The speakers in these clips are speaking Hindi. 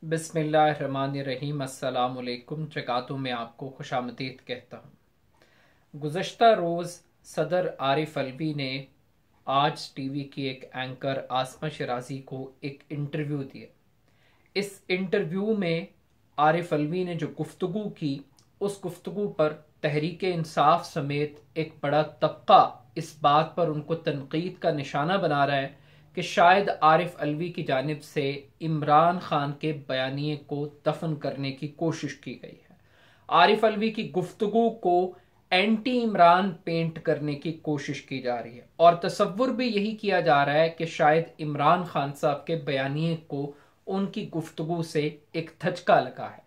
बिस्मिल्लाहिर्रहमानिर्रहीम अस्सलामुअलैकुम चकातों में आपको खुशामदीद कहता हूँ। गुज़श्ता रोज़ सदर आरिफ अलवी ने आज टीवी की एक एंकर आसमा शराजी को एक इंटरव्यू दिया। इस इंटरव्यू में आरिफ अलवी ने जो गुफ्तगू की, उस गुफ्तगू पर तहरीक इंसाफ समेत एक बड़ा तबका इस बात पर उनको तनकीद का निशाना बना रहा है कि शायद आरिफ अलवी की जानिब से इमरान खान के बयानिए को दफन करने की कोशिश की गई है। आरिफ अलवी की गुफ्तगू को एंटी इमरान पेंट करने की कोशिश की जा रही है और तसव्वुर भी यही किया जा रहा है कि शायद इमरान खान साहब के बयानिए को उनकी गुफ्तगू से एक धचका लगा है।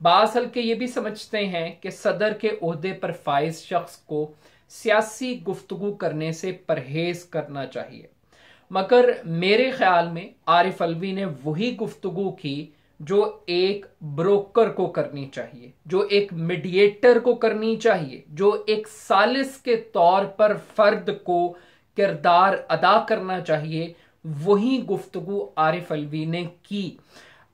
बास हल्के ये भी समझते हैं कि सदर के ओहदे पर फाइज शख्स को सियासी गुफ्तगू करने से परहेज करना चाहिए, मगर मेरे ख्याल में आरिफ अलवी ने वही गुफ्तगू की जो एक ब्रोकर को करनी चाहिए, जो एक मीडिएटर को करनी चाहिए, जो एक सालिस के तौर पर फर्द को किरदार अदा करना चाहिए। वही गुफ्तगू आरिफ अलवी ने की।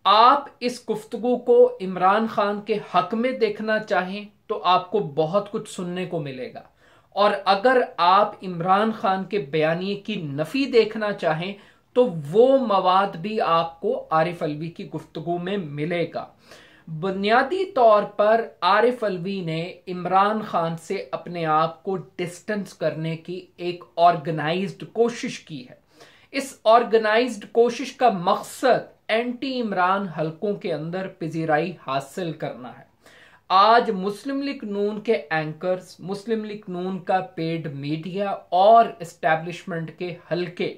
आप इस गुफ्तगू को इमरान खान के हक में देखना चाहें तो आपको बहुत कुछ सुनने को मिलेगा, और अगर आप इमरान खान के बयानिए की नफी देखना चाहें तो वो मवाद भी आपको आरिफ अलवी की गुफ्तगू में मिलेगा। बुनियादी तौर पर आरिफ अलवी ने इमरान खान से अपने आप को डिस्टेंस करने की एक ऑर्गेनाइज्ड कोशिश की है। इस ऑर्गेनाइज्ड कोशिश का मकसद एंटी इमरान हलकों के अंदर पजीराई हासिल करना है। आज मुस्लिम लीग नून के एंकर्स, मुस्लिम लीग नून का पेड मीडिया और एस्टैब्लिशमेंट के हलके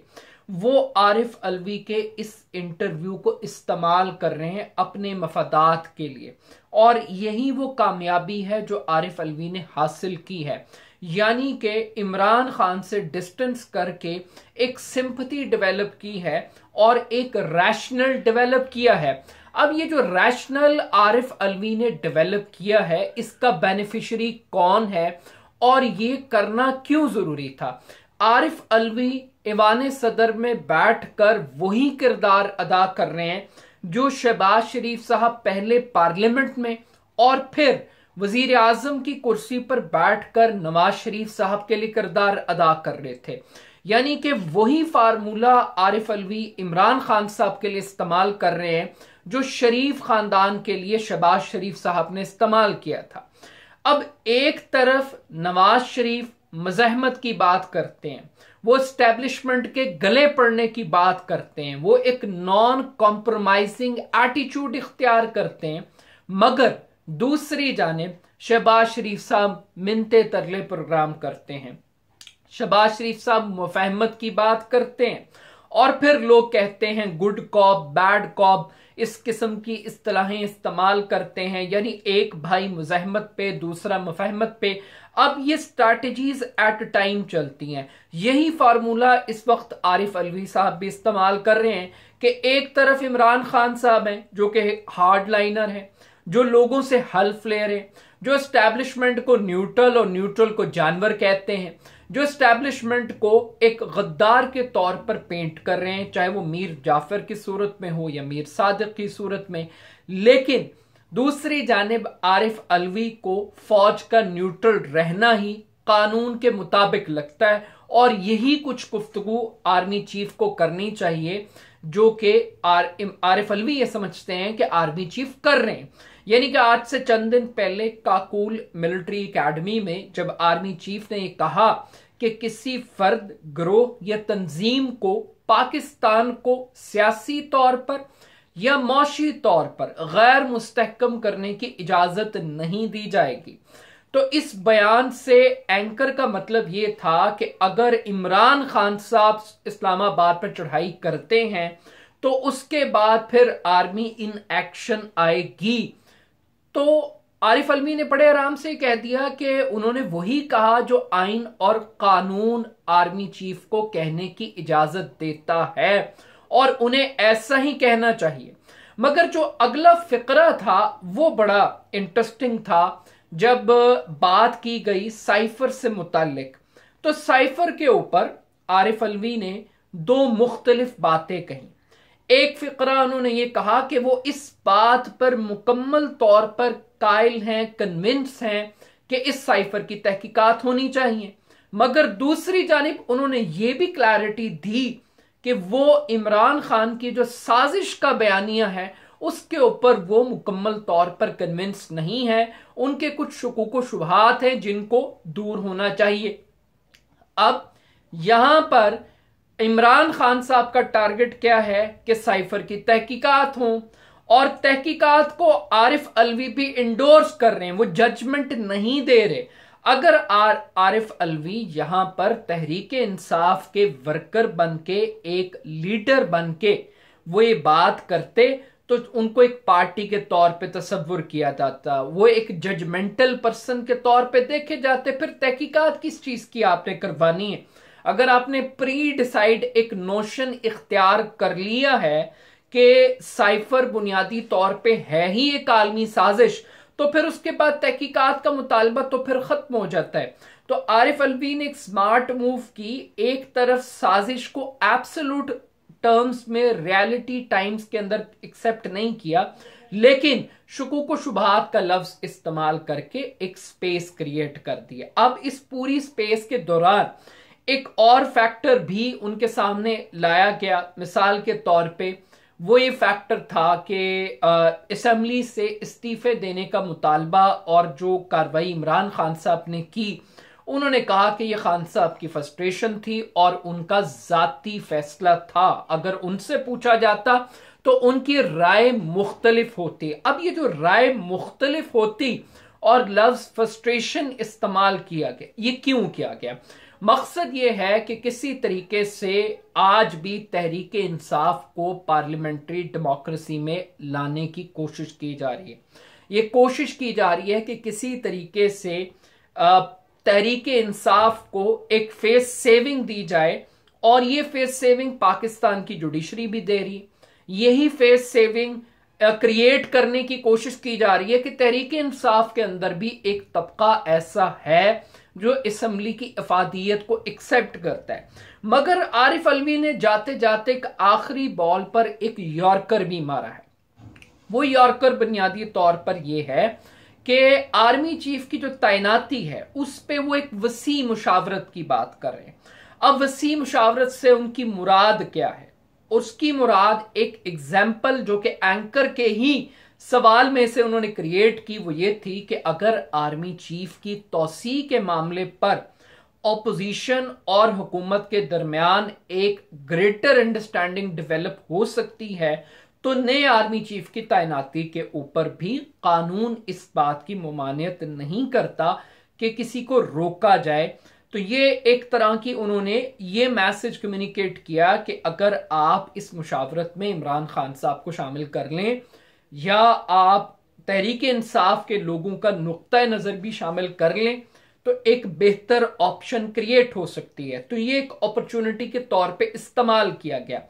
वो आरिफ अलवी के इस इंटरव्यू को इस्तेमाल कर रहे हैं अपने मफादात के लिए, और यही वो कामयाबी है जो आरिफ अलवी ने हासिल की है। यानी कि इमरान खान से डिस्टेंस करके एक सिंपैथी डेवलप की है और एक रैशनल डेवलप किया है। अब ये जो रैशनल आरिफ अलवी ने डेवलप किया है, इसका बेनिफिशियरी कौन है और ये करना क्यों जरूरी था? आरिफ अलवी ईवान सदर में बैठकर वही किरदार अदा कर रहे हैं जो शहबाज शरीफ साहब पहले पार्लियामेंट में और फिर वजीर आजम की कुर्सी पर बैठकर नवाज शरीफ साहब के लिए किरदार अदा कर रहे थे। यानी कि वही फार्मूला आरिफ अलवी इमरान खान साहब के लिए इस्तेमाल कर रहे हैं जो शरीफ खानदान के लिए शहबाज शरीफ साहब ने इस्तेमाल किया था। अब एक तरफ नवाज शरीफ मजहमत की बात करते हैं, वो एस्टैब्लिशमेंट के गले पड़ने की बात करते हैं, वो एक नॉन कॉम्प्रोमाइजिंग एटीट्यूड इख्तियार करते हैं, मगर दूसरी जानिब शहबाज शरीफ साहब मिन्नते तरले प्रोग्राम करते हैं, शहबाज शरीफ साहब मुफाहमत की बात करते हैं, और फिर लोग कहते हैं गुड कॉप बैड कॉप, इस किस्म की इस्तिलाहें इस्तेमाल करते हैं, यानी एक भाई मुज़ाहमत पे दूसरा मुफाहमत पे। अब ये स्ट्रैटेजीज एट टाइम चलती हैं। यही फार्मूला इस वक्त आरिफ अलवी साहब भी इस्तेमाल कर रहे हैं कि एक तरफ इमरान खान साहब हैं जो कि हार्ड लाइनर हैं, जो लोगों से हल्फ ले रहे हैं, जो एस्टैब्लिशमेंट को न्यूट्रल और न्यूट्रल को जानवर कहते हैं, जो एस्टैब्लिशमेंट को एक गद्दार के तौर पर पेंट कर रहे हैं, चाहे वो मीर जाफर की सूरत में हो या मीर सादिक की सूरत में। लेकिन दूसरी जानिब आरिफ अलवी को फौज का न्यूट्रल रहना ही कानून के मुताबिक लगता है, और यही कुछ गुफ्तगू आर्मी चीफ को करनी चाहिए जो कि आरिफ अलवी ये समझते हैं कि आर्मी चीफ कर रहे हैं। यानी कि आज से चंद दिन पहले काकूल मिलिट्री एकेडमी में जब आर्मी चीफ ने कहा कि किसी फर्द, ग्रोह या तंजीम को पाकिस्तान को सियासी तौर पर या मौशी तौर पर गैर मुस्तहकम करने की इजाजत नहीं दी जाएगी, तो इस बयान से एंकर का मतलब ये था कि अगर इमरान खान साहब इस्लामाबाद पर चढ़ाई करते हैं तो उसके बाद फिर आर्मी इन एक्शन आएगी। तो आरिफ अलवी ने बड़े आराम से कह दिया कि उन्होंने वही कहा जो आइन और कानून आर्मी चीफ को कहने की इजाजत देता है, और उन्हें ऐसा ही कहना चाहिए। मगर जो अगला फिक्रा था वो बड़ा इंटरेस्टिंग था। जब बात की गई साइफर से मुताल्लिक, तो साइफर के ऊपर आरिफ अलवी ने दो मुख्तलिफ बातें कही। एक फिक्रा उन्होंने ये कहा कि वो इस बात पर मुकम्मल तौर पर कायल हैं, कन्विंस हैं कि इस साइफर की तहकीकात होनी चाहिए। मगर दूसरी जानिब उन्होंने ये भी क्लैरिटी दी कि वो इमरान खान की जो साजिश का बयानिया है उसके ऊपर वो मुकम्मल तौर पर कन्विंस नहीं है, उनके कुछ शुकूक व शुबहात हैं जिनको दूर होना चाहिए। अब यहां पर इमरान खान साहब का टारगेट क्या है कि साइफर की तहकीकात हों, और तहकीकात को आरिफ अलवी भी इंडोर्स कर रहे हैं, वो जजमेंट नहीं दे रहे। अगर आरिफ अलवी यहां पर तहरीक इंसाफ के वर्कर बन के, एक लीडर बन के वो ये बात करते तो उनको एक पार्टी के तौर पे तस्वुर किया जाता, वो एक जजमेंटल पर्सन के तौर पे देखे जाते। फिर तहकीकात किस चीज की आपने करवानी है? अगर आपने प्री डिसाइड एक नोशन इख्तियार कर लिया है कि साइफर बुनियादी तौर पे है ही एक आलमी साजिश, तो फिर उसके बाद तहकीकात का मुतालबा तो फिर खत्म हो जाता है। तो आरिफ अलवी ने एक स्मार्ट मूव की, एक तरफ साजिश को एब्सोल्यूट टर्म्स में रियलिटी टाइम्स के अंदर एक्सेप्ट नहीं किया, लेकिन शुकूक व शुबहात का लफ्ज इस्तेमाल करके एक स्पेस क्रिएट कर दिया। अब इस पूरी स्पेस के दौरान एक और फैक्टर भी उनके सामने लाया गया। मिसाल के तौर पे वो ये फैक्टर था कि असेंबली से इस्तीफे देने का मुतालबा और जो कार्रवाई इमरान खान साहब ने की, उन्होंने कहा कि ये खान साहब की फ्रस्ट्रेशन थी और उनका जाती फैसला था। अगर उनसे पूछा जाता तो उनकी राय मुख्तलिफ होती। अब ये जो राय मुख्तलिफ होती और लफ्ज फ्रस्ट्रेशन इस्तेमाल किया गया, ये क्यों किया गया? मकसद ये है कि किसी तरीके से आज भी तहरीक इंसाफ को पार्लियामेंट्री डेमोक्रेसी में लाने की कोशिश की जा रही है। ये कोशिश की जा रही है कि किसी तरीके से तहरीक इंसाफ को एक फेस सेविंग दी जाए, और ये फेस सेविंग पाकिस्तान की जुडिशरी भी दे रही है। यही फेस सेविंग क्रिएट करने की कोशिश की जा रही है कि तहरीक इंसाफ के अंदर भी एक तबका ऐसा है जो असेंबली की अफादियत को एक्सेप्ट करता है। मगर आरिफ अलवी ने जाते जाते एक आखिरी बॉल पर एक यॉर्कर भी मारा है। वो यॉर्कर बुनियादी तौर पर यह है कि आर्मी चीफ की जो तैनाती है उस पे वो एक वसी मुशावरत की बात कर रहे हैं। अब वसी मुशावरत से उनकी मुराद क्या है? उसकी मुराद एक एग्जाम्पल जो कि एंकर के ही सवाल में से उन्होंने क्रिएट की, वो ये थी कि अगर आर्मी चीफ की तौसी के मामले पर ऑपोजिशन और हुकूमत के दरमियान एक ग्रेटर अंडरस्टैंडिंग डेवलप हो सकती है, तो नए आर्मी चीफ की तैनाती के ऊपर भी कानून इस बात की मुमानियत नहीं करता कि किसी को रोका जाए। तो ये एक तरह की उन्होंने ये मैसेज कम्युनिकेट किया कि अगर आप इस मुशावरत में इमरान खान साहब को शामिल कर लें या आप तहरीक इंसाफ के लोगों का नुक्ता नजर भी शामिल कर लें, तो एक बेहतर ऑप्शन क्रिएट हो सकती है। तो ये एक अपॉर्चुनिटी के तौर पे इस्तेमाल किया गया।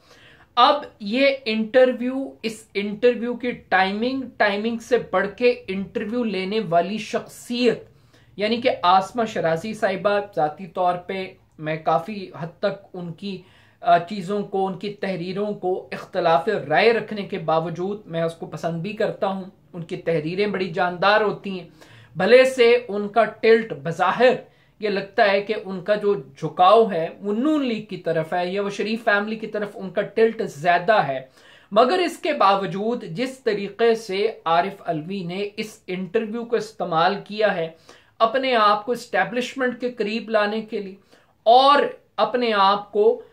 अब ये इंटरव्यू, इस इंटरव्यू की टाइमिंग से बढ़ के इंटरव्यू लेने वाली शख्सियत यानी कि आसमा शराजी साहिबा, जाती तौर पे मैं काफ़ी हद तक उनकी चीज़ों को, उनकी तहरीरों को इख्तलाफ राय रखने के बावजूद मैं उसको पसंद भी करता हूँ। उनकी तहरीरें बड़ी जानदार होती हैं। भले से उनका टिल्ट बज़ाहिर ये लगता है कि उनका जो झुकाव है वो नून लीग की तरफ है या वो शरीफ फैमिली की तरफ उनका टिल्ट ज़्यादा है, मगर इसके बावजूद जिस तरीके से आरिफ अलवी ने इस इंटरव्यू को इस्तेमाल किया है अपने आप को एस्टैब्लिशमेंट के करीब लाने के लिए और अपने आप को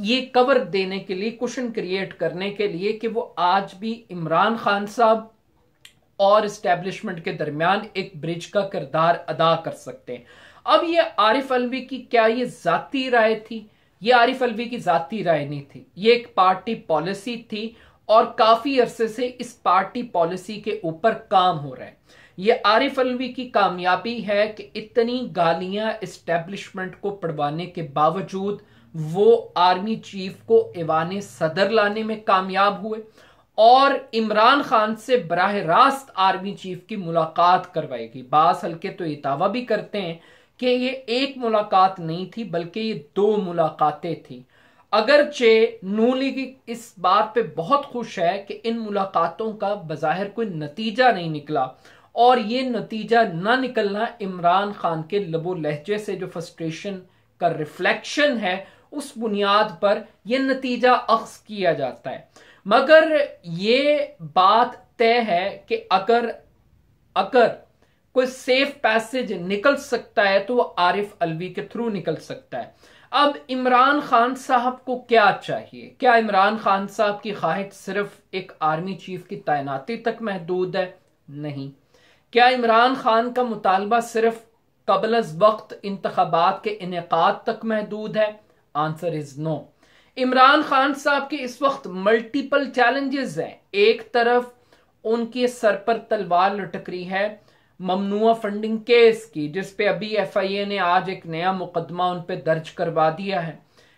ये कवर देने के लिए, कुशन क्रिएट करने के लिए कि वो आज भी इमरान खान साहब और एस्टैब्लिशमेंट के दरमियान एक ब्रिज का किरदार अदा कर सकते हैं। अब ये आरिफ अलवी की क्या ये जाती राय थी? ये आरिफ अलवी की जाती राय नहीं थी, ये एक पार्टी पॉलिसी थी और काफी अरसे से इस पार्टी पॉलिसी के ऊपर काम हो रहा है। ये आरिफ अलवी की कामयाबी है कि इतनी गालियां एस्टैब्लिशमेंट को पड़वाने के बावजूद वो आर्मी चीफ को ऐवान सदर लाने में कामयाब हुए और इमरान खान से बराह रास्त आर्मी चीफ की मुलाकात करवाएगी। बास हल्के तो ये दावा भी करते हैं कि ये एक मुलाकात नहीं थी बल्कि ये 2 मुलाकातें थी। अगरचे नून लीग इस बात पे बहुत खुश है कि इन मुलाकातों का बज़ाहिर कोई नतीजा नहीं निकला, और ये नतीजा ना निकलना इमरान खान के लबो लहजे से जो फ्रस्ट्रेशन का रिफ्लेक्शन है, उस बुनियाद पर यह नतीजा अख्ज़ किया जाता है। मगर ये बात तय है कि अगर कोई सेफ पैसेज निकल सकता है तो वह आरिफ अलवी के थ्रू निकल सकता है। अब इमरान खान साहब को क्या चाहिए? क्या इमरान खान साहब की ख्वाहिश सिर्फ एक आर्मी चीफ की तैनाती तक महदूद है? नहीं। क्या इमरान खान का मुतालबा सिर्फ कबल अज़ वक्त इंतखाबात के इनेकाद तक महदूद है? Answer is no. Imran Khan साहब के इस वक्त मल्टीपल चैलेंजेस हैं। एक तरफ उनके सर पर तलवार लटक रही है ममनुआ फंडिंग केस की, जिसपे अभी FIA ने आज एक नया मुकदमा उन पे दर्ज करवा दिया है।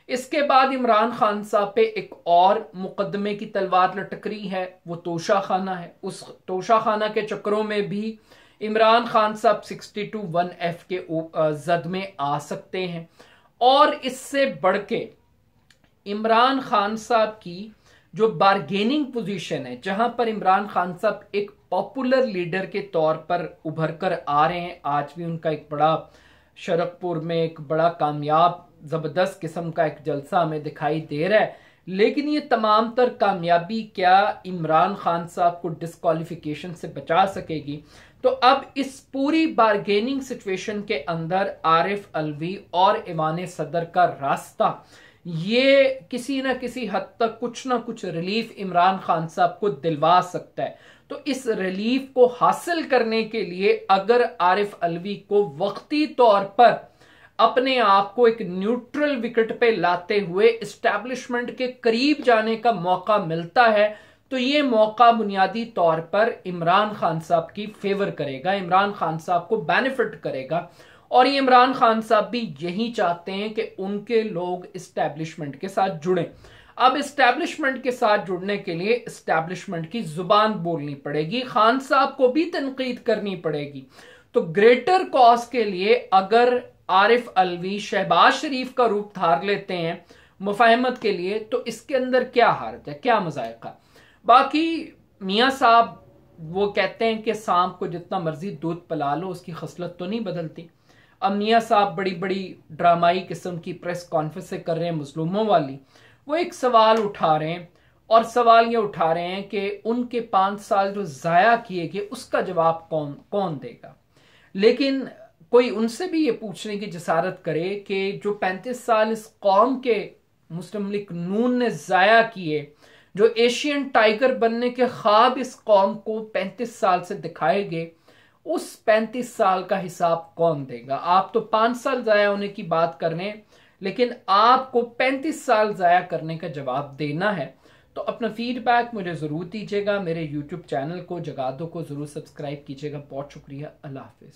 इसके बाद इमरान खान साहब पे एक और मुकदमे की तलवार लटक रही है, वो तोशा खाना है। उस तोशा खाना के चक्करों में भी इमरान खान साहब 62(1)(f के जद में आ सकते हैं। और इससे बढ़ के इमरान खान साहब की जो बार्गेनिंग पोजीशन है, जहां पर इमरान खान साहब एक पॉपुलर लीडर के तौर पर उभर कर आ रहे हैं, आज भी उनका एक बड़ा शरकपुर में एक बड़ा कामयाब जबरदस्त किस्म का एक जलसा हमें दिखाई दे रहा है। लेकिन ये तमाम तर कामयाबी क्या इमरान खान साहब को डिस्क्वालिफिकेशन से बचा सकेगी? तो अब इस पूरी बार्गेनिंग सिचुएशन के अंदर आरिफ अलवी और ईवान सदर का रास्ता, ये किसी ना किसी हद तक कुछ ना कुछ रिलीफ इमरान खान साहब को दिलवा सकता है। तो इस रिलीफ को हासिल करने के लिए अगर आरिफ अलवी को वक्ती तौर पर अपने आप को एक न्यूट्रल विकेट पे लाते हुए एस्टैब्लिशमेंट के करीब जाने का मौका मिलता है, तो ये मौका बुनियादी तौर पर इमरान खान साहब की फेवर करेगा, इमरान खान साहब को बेनिफिट करेगा। और ये इमरान खान साहब भी यही चाहते हैं कि उनके लोग एस्टैब्लिशमेंट के साथ जुड़ें। अब एस्टैब्लिशमेंट के साथ जुड़ने के लिए एस्टैब्लिशमेंट की जुबान बोलनी पड़ेगी, खान साहब को भी तनकीद करनी पड़ेगी। तो ग्रेटर कॉज के लिए अगर आरिफ अलवी शहबाज शरीफ का रूप धार लेते हैं मुफाहमत के लिए, तो इसके अंदर क्या हर्ज है, क्या मजायका? बाकी मियां साहब वो कहते हैं कि सांप को जितना मर्जी दूध पिला लो उसकी खसलत तो नहीं बदलती। अब मियां साहब बड़ी बड़ी ड्रामाई किस्म की प्रेस कॉन्फ्रेंस से कर रहे हैं मुस्लिमों वाली, वो एक सवाल उठा रहे हैं, और सवाल ये उठा रहे हैं कि उनके 5 साल जो जाया किए गए उसका जवाब कौन देगा। लेकिन कोई उनसे भी ये पूछने की जसारत करे कि जो 35 साल इस कौम के मुस्लिम लीग नून ने जाया किए, जो एशियन टाइगर बनने के ख्वाब इस कौम को 35 साल से दिखाए गए, उस 35 साल का हिसाब कौन देगा? आप तो 5 साल जाया होने की बात कर रहे हैं, लेकिन आपको 35 साल जाया करने का जवाब देना है। तो अपना फीडबैक मुझे जरूर दीजिएगा। मेरे YouTube चैनल को जगादो को जरूर सब्सक्राइब कीजिएगा। बहुत शुक्रिया। अल्लाह हाफिज।